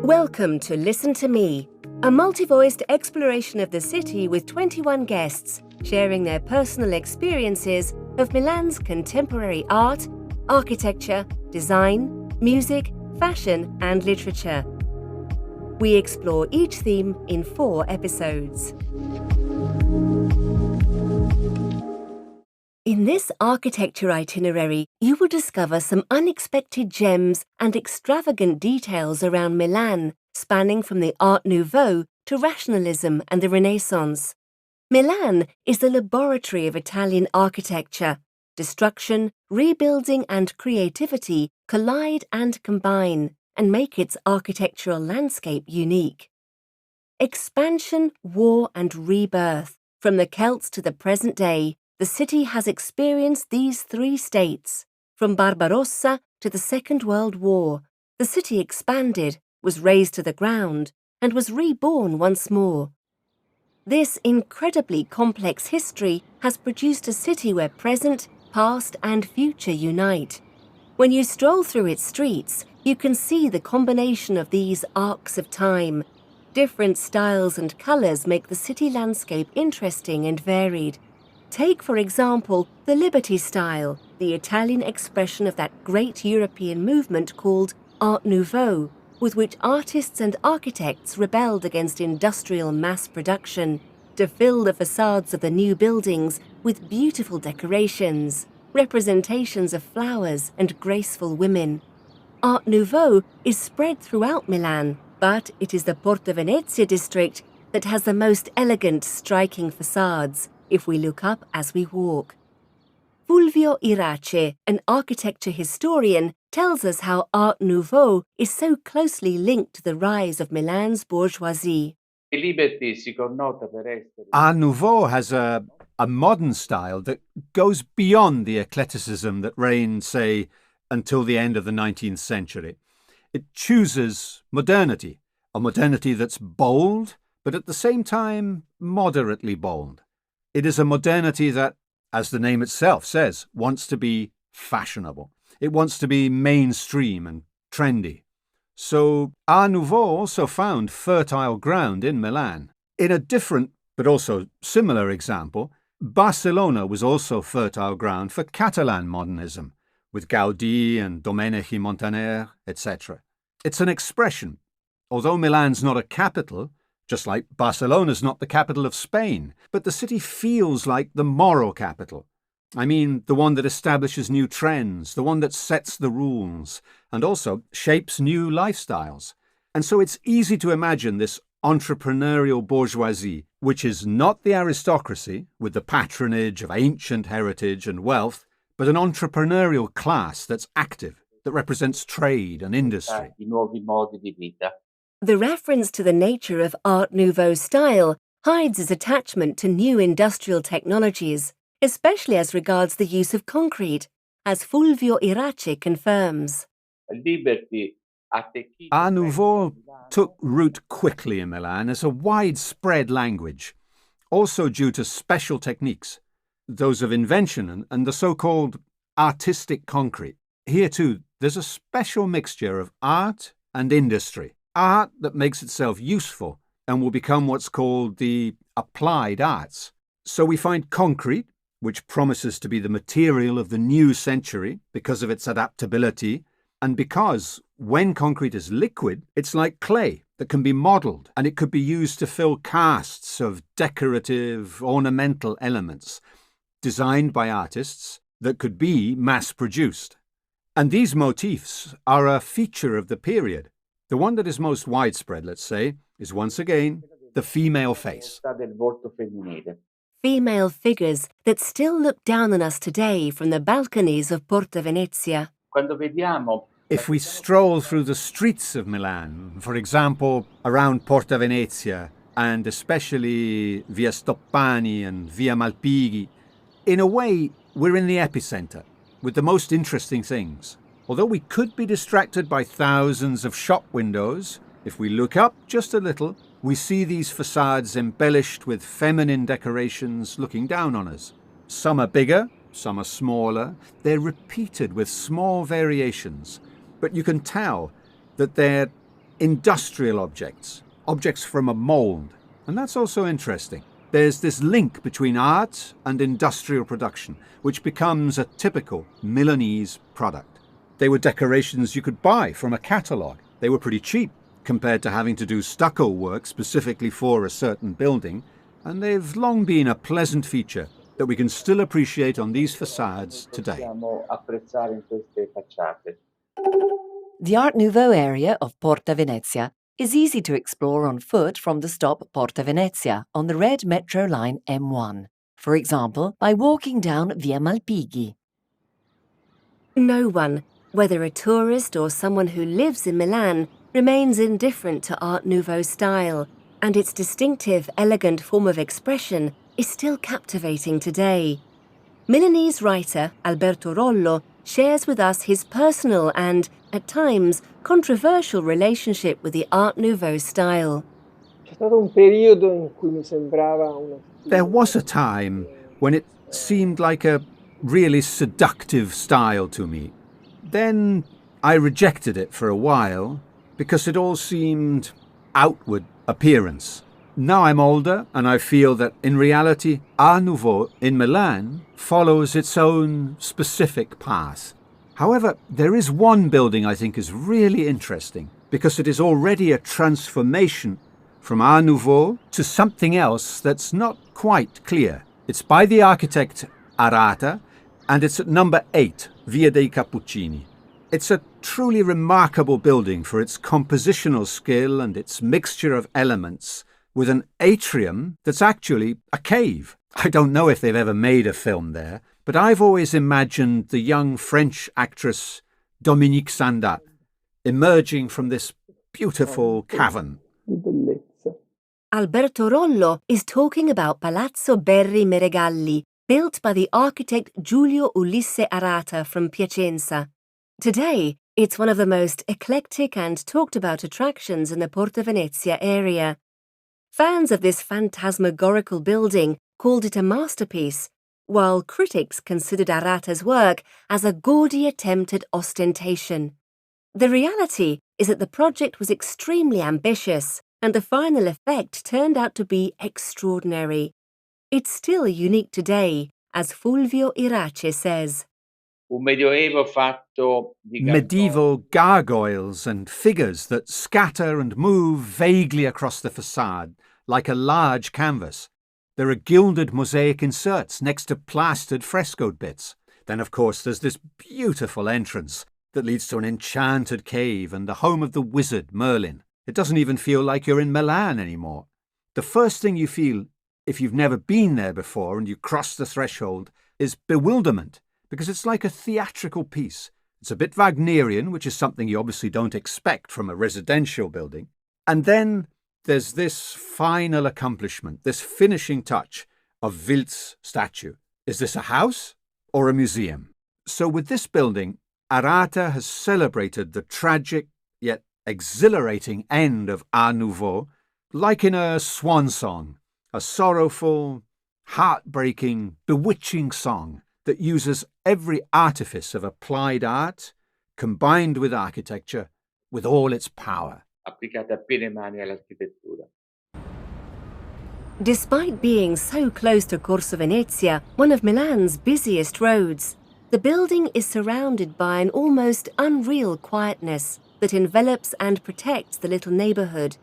Welcome to Listen to Me, a multi-voiced exploration of the city with 21 guests sharing their personal experiences of Milan's contemporary art, architecture, design, music, fashion and literature. We explore each theme in 4 episodes. In this architecture itinerary, you will discover some unexpected gems and extravagant details around Milan, spanning from the Art Nouveau to Rationalism and the Renaissance. Milan is the laboratory of Italian architecture. Destruction, rebuilding and creativity collide and combine and make its architectural landscape unique. Expansion, war and rebirth. From the Celts to the present day, the city has experienced these 3 states. From Barbarossa to the Second World War, the city expanded, was razed to the ground, and was reborn once more. This incredibly complex history has produced a city where present, past, and future unite. When you stroll through its streets, you can see the combination of these arcs of time. Different styles and colours make the city landscape interesting and varied. Take, for example, the Liberty style, the Italian expression of that great European movement called Art Nouveau, with which artists and architects rebelled against industrial mass production to fill the facades of the new buildings with beautiful decorations, representations of flowers and graceful women. Art Nouveau is spread throughout Milan, but it is the Porta Venezia district that has the most elegant, striking facades, if we look up as we walk. Fulvio Irace, an architecture historian, tells us how Art Nouveau is so closely linked to the rise of Milan's bourgeoisie. Art Nouveau has a modern style that goes beyond the eclecticism that reigned, say, until the end of the 19th century. It chooses modernity, a modernity that's bold, but at the same time moderately bold. It is a modernity that, as the name itself says, wants to be fashionable. It wants to be mainstream and trendy. So Art Nouveau also found fertile ground in Milan. In a different but also similar example, Barcelona was also fertile ground for Catalan modernism, with Gaudí and Domenici Montaner, etc. It's an expression. Although Milan's not a capital, just like Barcelona's not the capital of Spain, but the city feels like the moral capital. I mean, the one that establishes new trends, the one that sets the rules, and also shapes new lifestyles. And so it's easy to imagine this entrepreneurial bourgeoisie, which is not the aristocracy with the patronage of ancient heritage and wealth, but an entrepreneurial class that's active, that represents trade and industry. The reference to the nature of Art Nouveau style hides its attachment to new industrial technologies, especially as regards the use of concrete, as Fulvio Irace confirms. Art Nouveau took root quickly in Milan as a widespread language, also due to special techniques, those of invention and the so-called artistic concrete. Here too, there's a special mixture of art and industry. Art that makes itself useful and will become what's called the applied arts. So we find concrete, which promises to be the material of the new century because of its adaptability, and because when concrete is liquid, it's like clay that can be modelled, and it could be used to fill casts of decorative, ornamental elements designed by artists that could be mass-produced. And these motifs are a feature of the period. The one that is most widespread, let's say, is once again the female face. Female figures that still look down on us today from the balconies of Porta Venezia. If we stroll through the streets of Milan, for example, around Porta Venezia, and especially Via Stoppani and Via Malpighi, in a way, we're in the epicenter, with the most interesting things. Although we could be distracted by thousands of shop windows, if we look up just a little, we see these facades embellished with feminine decorations looking down on us. Some are bigger, some are smaller. They're repeated with small variations, but you can tell that they're industrial objects, objects from a mould. And that's also interesting. There's this link between art and industrial production, which becomes a typical Milanese product. They were decorations you could buy from a catalogue. They were pretty cheap compared to having to do stucco work specifically for a certain building, and they've long been a pleasant feature that we can still appreciate on these facades today. The Art Nouveau area of Porta Venezia is easy to explore on foot from the stop Porta Venezia on the red metro line M1, for example, by walking down Via Malpighi. No one, whether a tourist or someone who lives in Milan, remains indifferent to Art Nouveau style, and its distinctive, elegant form of expression is still captivating today. Milanese writer Alberto Rollo shares with us his personal and, at times, controversial relationship with the Art Nouveau style. There was a time when it seemed like a really seductive style to me. Then I rejected it for a while because it all seemed outward appearance. Now I'm older and I feel that in reality Art Nouveau in Milan follows its own specific path. However, there is one building I think is really interesting because it is already a transformation from Art Nouveau to something else that's not quite clear. It's by the architect Arata and it's at number 8, Via dei Cappuccini. It's a truly remarkable building for its compositional skill and its mixture of elements, with an atrium that's actually a cave. I don't know if they've ever made a film there, but I've always imagined the young French actress Dominique Sandat emerging from this beautiful cavern. Alberto Rollo is talking about Palazzo Berri Meregalli, built by the architect Giulio Ulisse Arata from Piacenza. Today, it's one of the most eclectic and talked about attractions in the Porta Venezia area. Fans of this phantasmagorical building called it a masterpiece, while critics considered Arata's work as a gaudy attempt at ostentation. The reality is that the project was extremely ambitious, and the final effect turned out to be extraordinary. It's still unique today, as Fulvio Irace says. Medieval gargoyles and figures that scatter and move vaguely across the facade, like a large canvas. There are gilded mosaic inserts next to plastered frescoed bits. Then, of course, there's this beautiful entrance that leads to an enchanted cave and the home of the wizard Merlin. It doesn't even feel like you're in Milan anymore. The first thing you feel, if you've never been there before and you cross the threshold, is bewilderment, because it's like a theatrical piece. It's a bit Wagnerian, which is something you obviously don't expect from a residential building. And then there's this final accomplishment, this finishing touch of Wildt's statue. Is this a house or a museum? So with this building, Arata has celebrated the tragic yet exhilarating end of Art Nouveau, like in a swan song, a sorrowful, heartbreaking, bewitching song that uses every artifice of applied art combined with architecture with all its power. Despite being so close to Corso Venezia, one of Milan's busiest roads, the building is surrounded by an almost unreal quietness that envelops and protects the little neighborhood.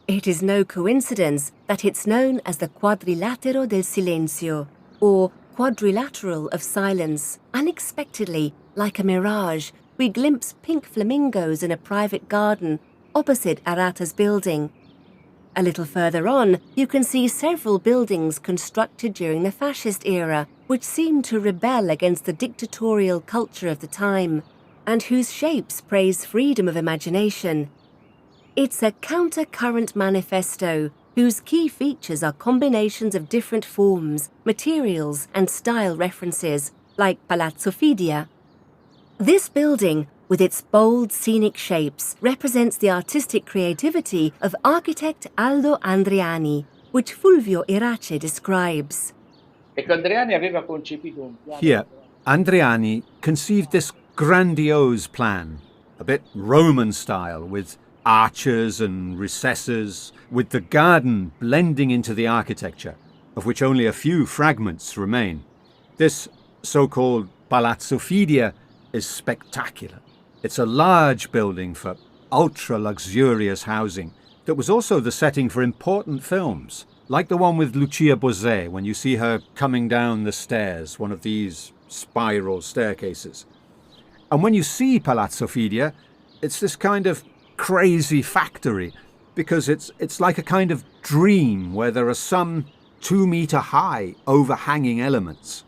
It is no coincidence that it's known as the Quadrilatero del Silenzio, or Quadrilateral of Silence. Unexpectedly, like a mirage, we glimpse pink flamingos in a private garden opposite Arata's building. A little further on, you can see several buildings constructed during the fascist era, which seem to rebel against the dictatorial culture of the time, and whose shapes praise freedom of imagination. It's a counter-current manifesto whose key features are combinations of different forms, materials, and style references, like Palazzo Fidia. This building, with its bold, scenic shapes, represents the artistic creativity of architect Aldo Andreani, which Fulvio Irace describes. Here, Andreani conceived this grandiose plan, a bit Roman style, with arches and recesses, with the garden blending into the architecture, of which only a few fragments remain. This so-called Palazzo Fidia is spectacular. It's a large building for ultra-luxurious housing that was also the setting for important films, like the one with Lucia Bosé when you see her coming down the stairs, one of these spiral staircases. And when you see Palazzo Fidia, it's this kind of crazy factory, because it's like a kind of dream where there are some 2-meter-high overhanging elements.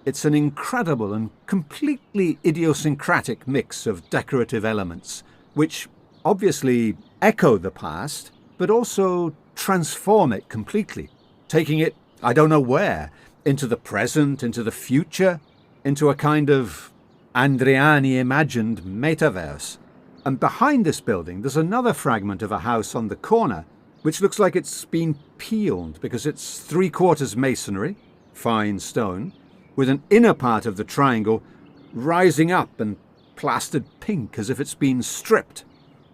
It's an incredible and completely idiosyncratic mix of decorative elements, which obviously echo the past, but also transform it completely, taking it, I don't know where, into the present, into the future, into a kind of Andreani imagined metaverse. And behind this building, there's another fragment of a house on the corner, which looks like it's been peeled because it's 3/4 masonry, fine stone, with an inner part of the triangle rising up and plastered pink as if it's been stripped.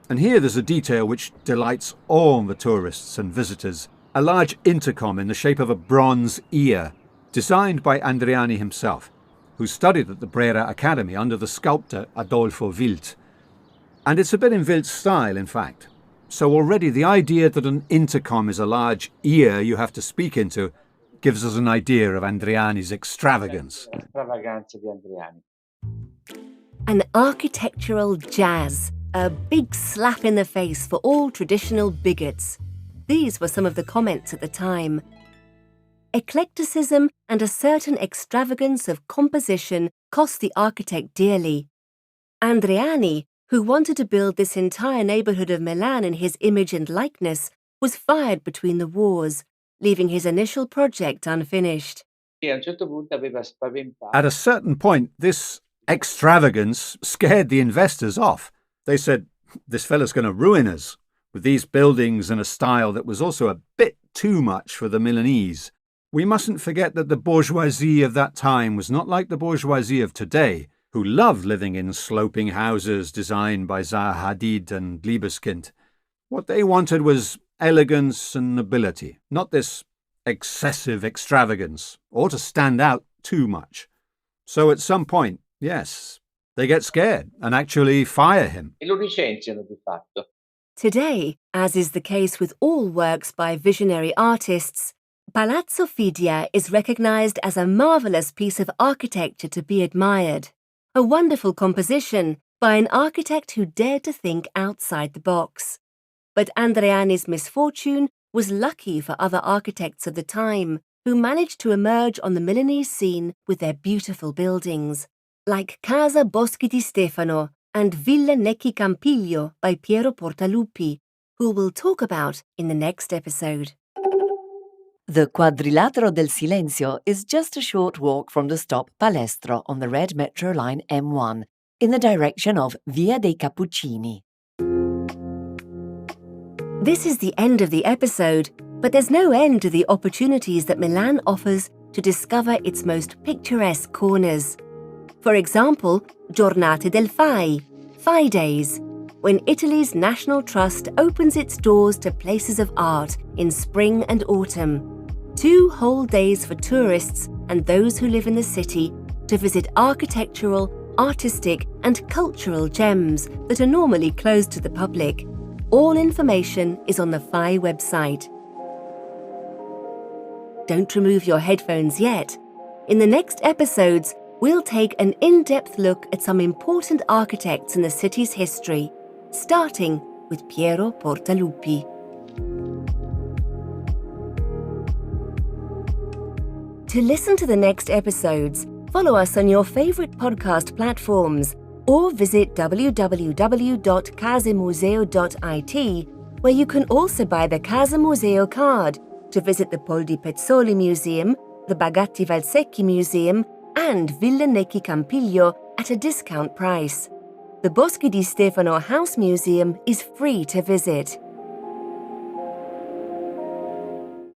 And here there's a detail which delights all the tourists and visitors, a large intercom in the shape of a bronze ear, designed by Andreani himself, who studied at the Brera Academy under the sculptor Adolfo Wild. And it's a bit in Wild's style, in fact. So already the idea that an intercom is a large ear you have to speak into gives us an idea of Andreani's extravagance. Extravaganza di Andreani. An architectural jazz, a big slap in the face for all traditional bigots. These were some of the comments at the time. Eclecticism and a certain extravagance of composition cost the architect dearly. Andreani, who wanted to build this entire neighbourhood of Milan in his image and likeness, was fired between the wars, leaving his initial project unfinished. A un certo punto aveva spaventato. At a certain point, this extravagance scared the investors off. They said, this fella's going to ruin us, with these buildings in a style that was also a bit too much for the Milanese. We mustn't forget that the bourgeoisie of that time was not like the bourgeoisie of today, who loved living in sloping houses designed by Zaha Hadid and Liebeskind. What they wanted was elegance and nobility, not this excessive extravagance, or to stand out too much. So at some point, yes, they get scared and actually fire him. E lo licenziano di fatto. Today, as is the case with all works by visionary artists, Palazzo Fidia is recognised as a marvellous piece of architecture to be admired. A wonderful composition by an architect who dared to think outside the box. But Andreani's misfortune was lucky for other architects of the time, who managed to emerge on the Milanese scene with their beautiful buildings, like Casa Boschi di Stefano and Villa Necchi Campiglio by Piero Portaluppi, who we'll talk about in the next episode. The Quadrilatero del Silenzio is just a short walk from the stop Palestro on the red metro line M1, in the direction of Via dei Cappuccini. This is the end of the episode, but there's no end to the opportunities that Milan offers to discover its most picturesque corners. For example, Giornate del Fai, Fai Days, when Italy's National Trust opens its doors to places of art in spring and autumn. 2 whole days for tourists and those who live in the city to visit architectural, artistic and cultural gems that are normally closed to the public. All information is on the Fai website. Don't remove your headphones yet. In the next episodes, we'll take an in-depth look at some important architects in the city's history, starting with Piero Portaluppi. To listen to the next episodes, follow us on your favourite podcast platforms or visit www.casemuseo.it, where you can also buy the Casa Museo card to visit the Poldi Pezzoli Museum, the Bagatti Valsecchi Museum and Villa Necchi Campiglio at a discount price. The Boschi di Stefano House Museum is free to visit.